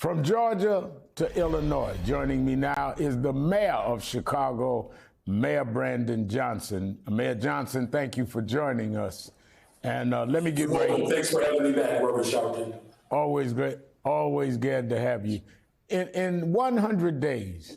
From Georgia to Illinois, joining me now is the mayor of Chicago, Mayor Brandon Johnson. Mayor Johnson, thank you for joining us. And let me get right. Thanks for having me back, Reverend Sharpton. Always great, always glad to have you. In 100 days,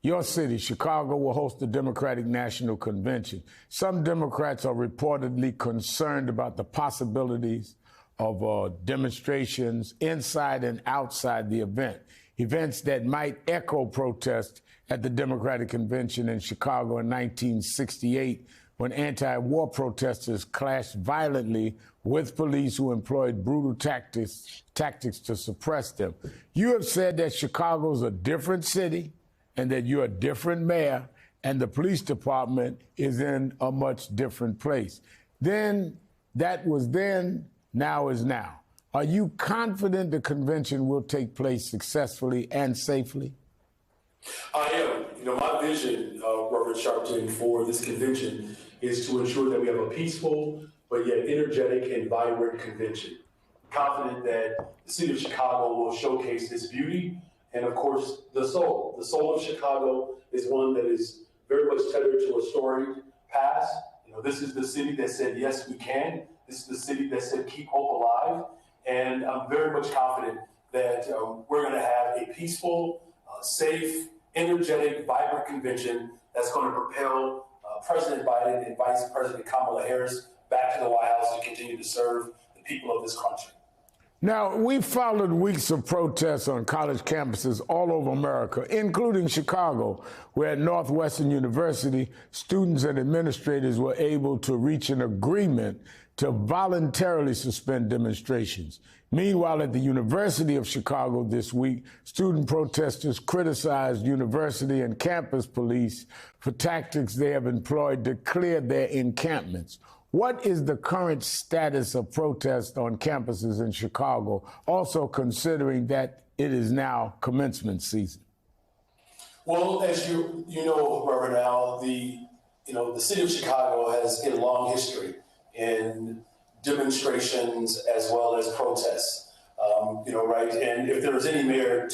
your city, Chicago, will host the Democratic National Convention. Some Democrats are reportedly concerned about the possibilities of demonstrations inside and outside the event, events that might echo protests at the Democratic Convention in Chicago in 1968, when anti-war protesters clashed violently with police who employed brutal tactics to suppress them. You have said that Chicago's a different city and that you're a different mayor, and the police department is in a much different place. Then, that was then, now is now. Are you confident the convention will take place successfully and safely? I am. My vision, Reverend Sharpton, for this convention is to ensure that we have a peaceful but yet energetic and vibrant convention. Confident that the city of Chicago will showcase its beauty and, of course, the soul. The soul of Chicago is one that is very much tethered to a storied past. This is the city that said, yes, we can. This is the city that said, keep hope alive. And I'm very much confident that we're going to have a peaceful, safe, energetic, vibrant convention that's going to propel President Biden and Vice President Kamala Harris back to the White House to continue to serve the people of this country. Now, we followed weeks of protests on college campuses all over America, including Chicago, where at Northwestern University, students and administrators were able to reach an agreement to voluntarily suspend demonstrations. Meanwhile, at the University of Chicago this week, student protesters criticized university and campus police for tactics they have employed to clear their encampments. What is the current status of protests on campuses in Chicago, also considering that it is now commencement season? Well, as you know, Reverend Al, the city of Chicago has a long history in demonstrations as well as protests, right? And if there was any mayor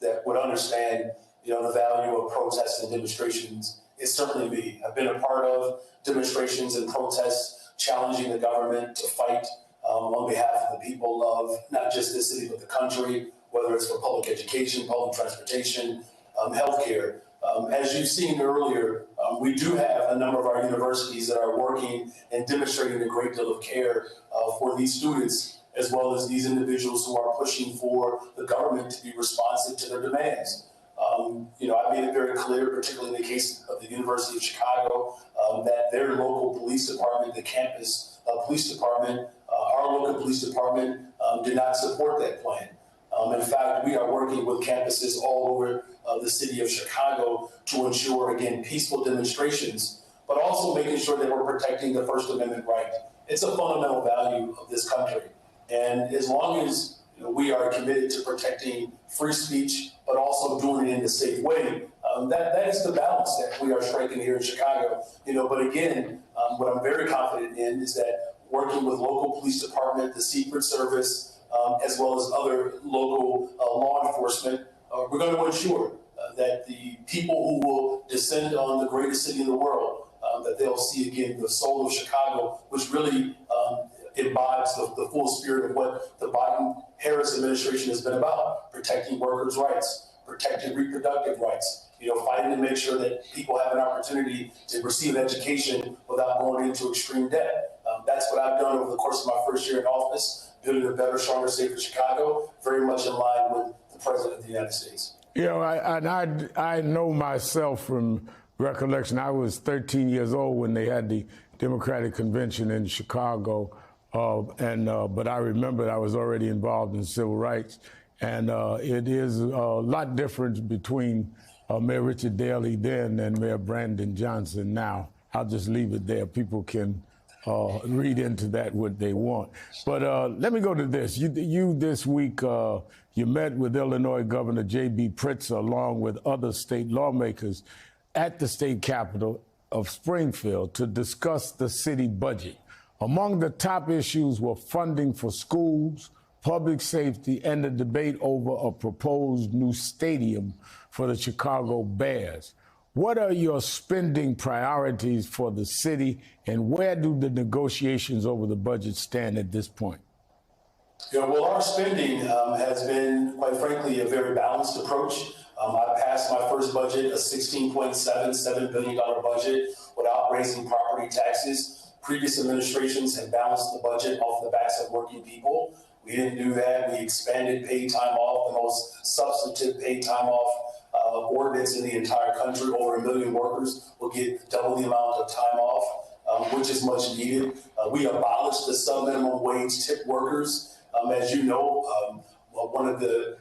that would understand, the value of protests and demonstrations, it's certainly me. I've been a part of demonstrations and protests challenging the government to fight on behalf of the people of not just this city, but the country, whether it's for public education, public transportation, healthcare. As you've seen earlier, we do have a number of our universities that are working and demonstrating a great deal of care for these students, as well as these individuals who are pushing for the government to be responsive to their demands. I made it very clear, particularly in the case of the University of Chicago, that their local police department, the campus police department, our local police department did not support that plan. In fact, we are working with campuses all over the city of Chicago to ensure, again, peaceful demonstrations, but also making sure that we're protecting the First Amendment right. It's a fundamental value of this country. And as long as we are committed to protecting free speech, but also doing it in a safe way, that is the balance that we are striking here in Chicago. But again, what I'm very confident in is that working with local police department, the Secret Service, as well as other local law enforcement, we're going to ensure that the people who will descend on the greatest city in the world, that they'll see again the soul of Chicago, which really embodies the full spirit of what the Biden-Harris administration has been about: protecting workers' rights, protecting reproductive rights, fighting to make sure that people have an opportunity to receive education without going into extreme debt. That's what I've done over the course of my first year in office, building a better, stronger, safer Chicago, very much in line with the President of the United States. I know myself from recollection. I was 13 years old when they had the Democratic Convention in Chicago, but I remember I was already involved in civil rights, and it is a lot different between Mayor Richard Daley then and Mayor Brandon Johnson now. I'll just leave it there. People can read into that what they want. But let me go to this. You this week, you met with Illinois Governor J.B. Pritzker along with other state lawmakers at the state capitol of Springfield to discuss the city budget. Among the top issues were funding for schools, public safety, and the debate over a proposed new stadium for the Chicago Bears. What are your spending priorities for the city, and where do the negotiations over the budget stand at this point? Yeah, well, our spending has been, quite frankly, a very balanced approach. I passed my first budget, a $16.77 billion budget, without raising property taxes. Previous administrations had balanced the budget off the backs of working people. We didn't do that. We expanded paid time off, the most substantive paid time off ordinance in the entire country. Over 1 million workers will get double the amount of time off, which is much needed. We abolished the sub-minimum wage tip workers. As you know, one of the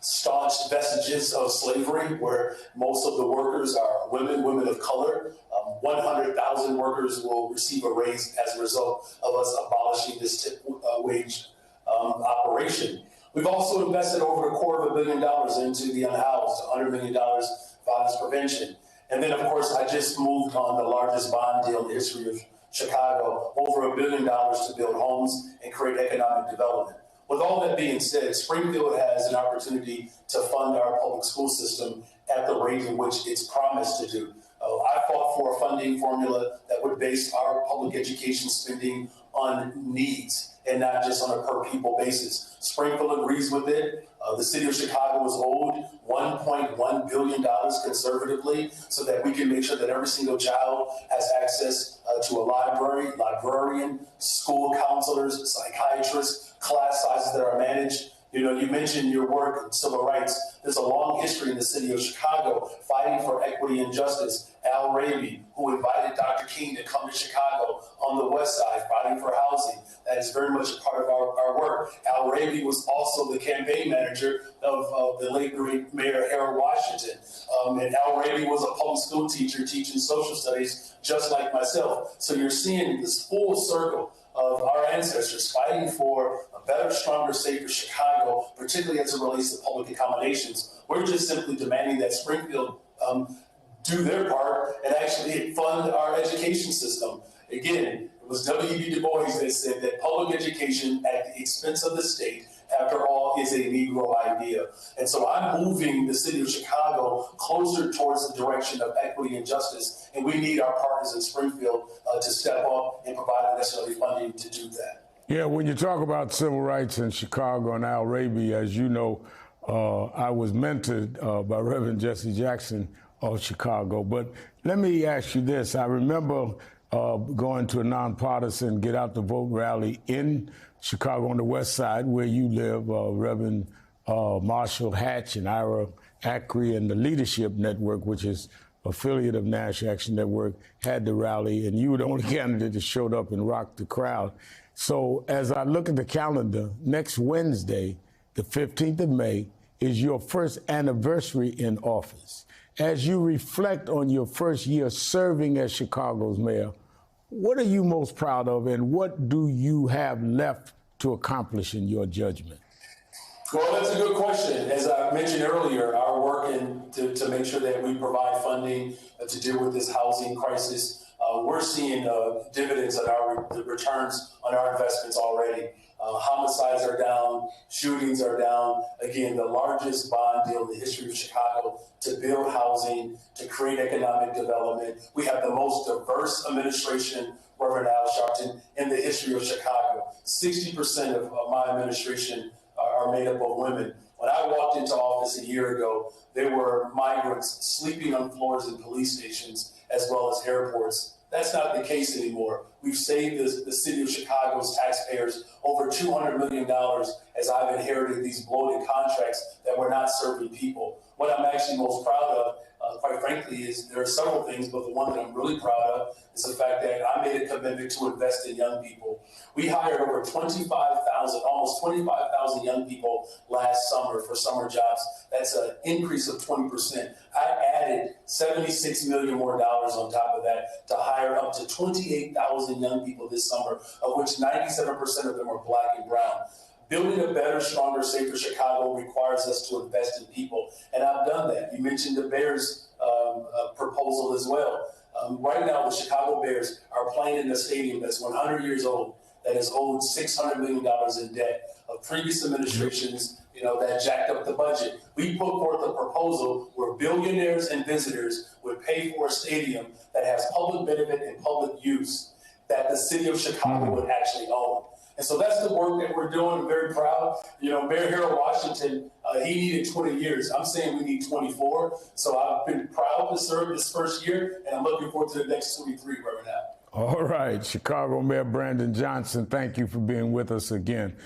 staunch vestiges of slavery, where most of the workers are women of color. 100,000 workers will receive a raise as a result of us abolishing this tip wage operation. We've also invested over $250 million into the unhoused, $100 million violence prevention. And then, of course, I just moved on the largest bond deal in the history of Chicago, over $1 billion to build homes and create economic development. With all that being said, Springfield has an opportunity to fund our public school system at the rate in which it's promised to do. I fought for a funding formula that would base our public education spending on needs and not just on a per pupil basis. Springfield agrees with it. The city of Chicago is owed $1.1 billion conservatively so that we can make sure that every single child has access to a librarian, school counselors, psychiatrists, class sizes that are managed. You know, you mentioned your work in civil rights. There's a long history in the city of Chicago fighting for equity and justice. Al Raby, who invited Dr. King to come to Chicago on the west side, fighting for housing. That is very much a part of our work. Al Raby was also the campaign manager of the late great Mayor Harold Washington. And Al Raby was a public school teacher teaching social studies just like myself. So you're seeing this full circle of our ancestors fighting for a better, stronger, safer Chicago, particularly as it relates to public accommodations. We're just simply demanding that Springfield do their part and actually fund our education system. Again, it was W.E.B. Du Bois that said that public education at the expense of the state, after all, is a Negro idea. And so I'm moving the city of Chicago closer towards the direction of equity and justice. And we need our partners in Springfield to step up and provide the necessary funding to do that. Yeah, when you talk about civil rights in Chicago and Al Raby, as you know, I was mentored by Reverend Jesse Jackson of Chicago. But let me ask you this. I remember going to a nonpartisan Get Out the Vote rally in Chicago on the west side where you live, Reverend Marshall Hatch and Ira Acri and the Leadership Network, which is affiliate of National Action Network, had the rally, and you were the only candidate that showed up and rocked the crowd. So as I look at the calendar, next Wednesday, the 15th of May, is your first anniversary in office. As you reflect on your first year serving as Chicago's mayor, what are you most proud of, and what do you have left to accomplish in your judgment? Well, that's a good question. As I mentioned earlier, our work to make sure that we provide funding to deal with this housing crisis, we're seeing dividends on the returns on our investments already. Homicides are down, shootings are down. Again, the largest bond deal in the history of Chicago to build housing, to create economic development. We have the most diverse administration, Reverend Al Sharpton, in the history of Chicago. 60% of my administration are made up of women. When I walked into office a year ago, there were migrants sleeping on floors in police stations as well as airports. That's not the case anymore. We've saved the city of Chicago's taxpayers over $200 million as I've inherited these bloated contracts that were not serving people. What I'm actually most proud of, quite frankly, is there are several things, but the one that I'm really proud of is the fact that I made a commitment to invest in young people. We hired over 25,000, almost 25,000 young people last summer for summer jobs. That's an increase of 20%. I added $76 million more on top of that to hire up to 28,000 young people this summer, of which 97% of them are Black and brown. Building a better, stronger, safer Chicago requires us to invest in people, and I've done that. You mentioned the Bears proposal as well. Right now, the Chicago Bears are playing in a stadium that's 100 years old. that is owed $600 million in debt of previous administrations, that jacked up the budget. We put forth a proposal where billionaires and visitors would pay for a stadium that has public benefit and public use that the city of Chicago would actually own. And so that's the work that we're doing. I'm very proud. Mayor Harold Washington, he needed 20 years. I'm saying we need 24. So I've been proud to serve this first year, and I'm looking forward to the next 23 right now. All right, Chicago Mayor Brandon Johnson, thank you for being with us again.